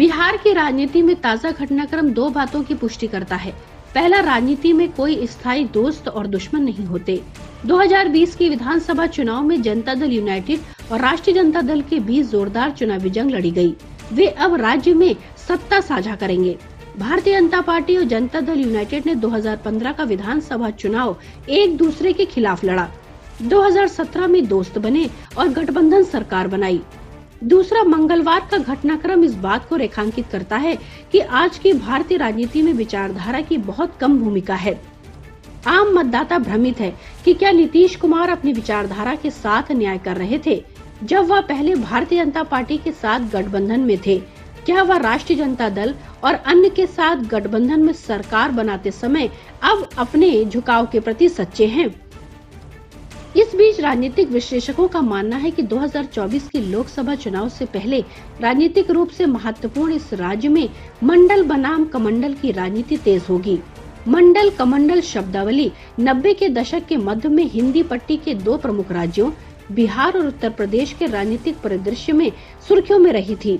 बिहार की राजनीति में ताज़ा घटनाक्रम दो बातों की पुष्टि करता है। पहला, राजनीति में कोई स्थायी दोस्त और दुश्मन नहीं होते। 2020 की विधानसभा चुनाव में जनता दल यूनाइटेड और राष्ट्रीय जनता दल के बीच जोरदार चुनावी जंग लड़ी गई। वे अब राज्य में सत्ता साझा करेंगे। भारतीय जनता पार्टी और जनता दल यूनाइटेड ने 2015 का विधानसभा चुनाव एक दूसरे के खिलाफ लड़ा। 2017 में दोस्त बने और गठबंधन सरकार बनाई। दूसरा, मंगलवार का घटनाक्रम इस बात को रेखांकित करता है कि आज की भारतीय राजनीति में विचारधारा की बहुत कम भूमिका है। आम मतदाता भ्रमित है कि क्या नीतीश कुमार अपनी विचारधारा के साथ न्याय कर रहे थे जब वह पहले भारतीय जनता पार्टी के साथ गठबंधन में थे। क्या वह राष्ट्रीय जनता दल और अन्य के साथ गठबंधन में सरकार बनाते समय अब अपने झुकाव के प्रति सच्चे हैं। इस बीच राजनीतिक विश्लेषकों का मानना है कि 2024 के लोकसभा चुनाव से पहले राजनीतिक रूप से महत्वपूर्ण इस राज्य में मंडल बनाम कमंडल की राजनीति तेज होगी। मंडल कमंडल शब्दावली 90 के दशक के मध्य में हिंदी पट्टी के दो प्रमुख राज्यों बिहार और उत्तर प्रदेश के राजनीतिक परिदृश्य में सुर्खियों में रही थी,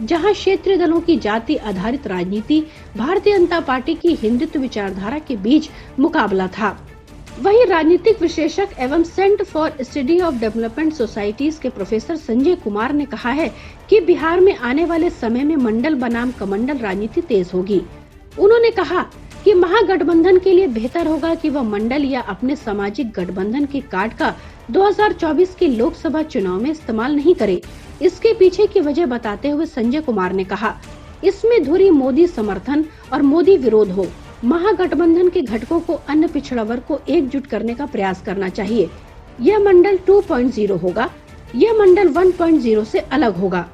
जहां क्षेत्रीय दलों की जाति आधारित राजनीति भारतीय जनता पार्टी की हिंदुत्व विचारधारा के बीच मुकाबला था। वहीं राजनीतिक विश्लेषक एवं centre for study of development societies के प्रोफेसर संजय कुमार ने कहा है कि बिहार में आने वाले समय में मंडल बनाम कमंडल राजनीति तेज होगी। उन्होंने कहा कि महागठबंधन के लिए बेहतर होगा कि वह मंडल या अपने सामाजिक गठबंधन के कार्ड का 2024 के लोकसभा चुनाव में इस्तेमाल नहीं करे। इसके पीछे की वजह बताते हुए संजय कुमार ने कहा, इसमें धुरी मोदी समर्थन और मोदी विरोध हो। महागठबंधन के घटकों को अन्य पिछड़ा वर्ग को एकजुट करने का प्रयास करना चाहिए। यह मंडल 2.0 होगा, यह मंडल 1.0 से अलग होगा।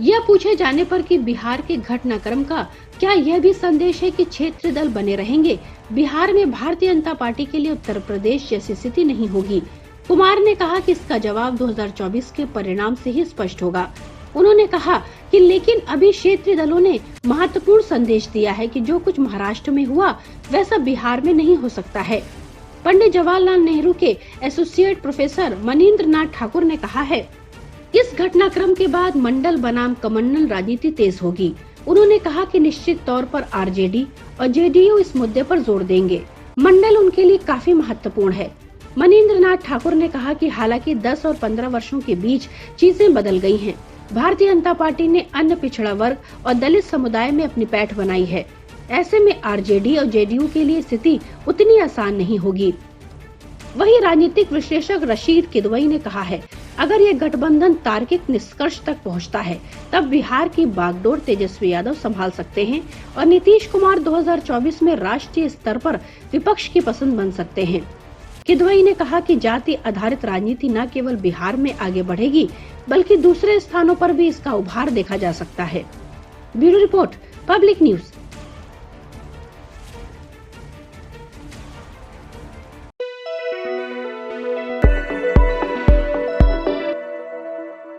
यह पूछे जाने पर कि बिहार के घटनाक्रम का क्या यह भी संदेश है कि क्षेत्रीय दल बने रहेंगे, बिहार में भारतीय जनता पार्टी के लिए उत्तर प्रदेश जैसी स्थिति नहीं होगी। कुमार ने कहा कि इसका जवाब 2024 के परिणाम से ही स्पष्ट होगा। उन्होंने कहा कि लेकिन अभी क्षेत्रीय दलों ने महत्वपूर्ण संदेश दिया है कि जो कुछ महाराष्ट्र में हुआ वैसा बिहार में नहीं हो सकता है। पंडित जवाहरलाल नेहरू के एसोसिएट प्रोफेसर मनीन्द्र नाथ ठाकुर ने कहा है, इस घटनाक्रम के बाद मंडल बनाम कमंडल राजनीति तेज होगी। उन्होंने कहा कि निश्चित तौर पर आरजेडी और जेडीयू इस मुद्दे पर जोर देंगे। मंडल उनके लिए काफी महत्वपूर्ण है। मनीन्द्र नाथ ठाकुर ने कहा कि हालांकि 10 और 15 वर्षों के बीच चीजें बदल गई हैं। भारतीय जनता पार्टी ने अन्य पिछड़ा वर्ग और दलित समुदाय में अपनी पैठ बनाई है। ऐसे में आरजेडी और जेडीयू के लिए स्थिति उतनी आसान नहीं होगी। वहीं राजनीतिक विश्लेषक रशीद किदवई ने कहा है, अगर ये गठबंधन तार्किक निष्कर्ष तक पहुंचता है तब बिहार की बागडोर तेजस्वी यादव संभाल सकते हैं और नीतीश कुमार 2024 में राष्ट्रीय स्तर पर विपक्ष की पसंद बन सकते हैं। किदवई ने कहा कि जाति आधारित राजनीति न केवल बिहार में आगे बढ़ेगी बल्कि दूसरे स्थानों पर भी इसका उभार देखा जा सकता है। Bureau report, public news.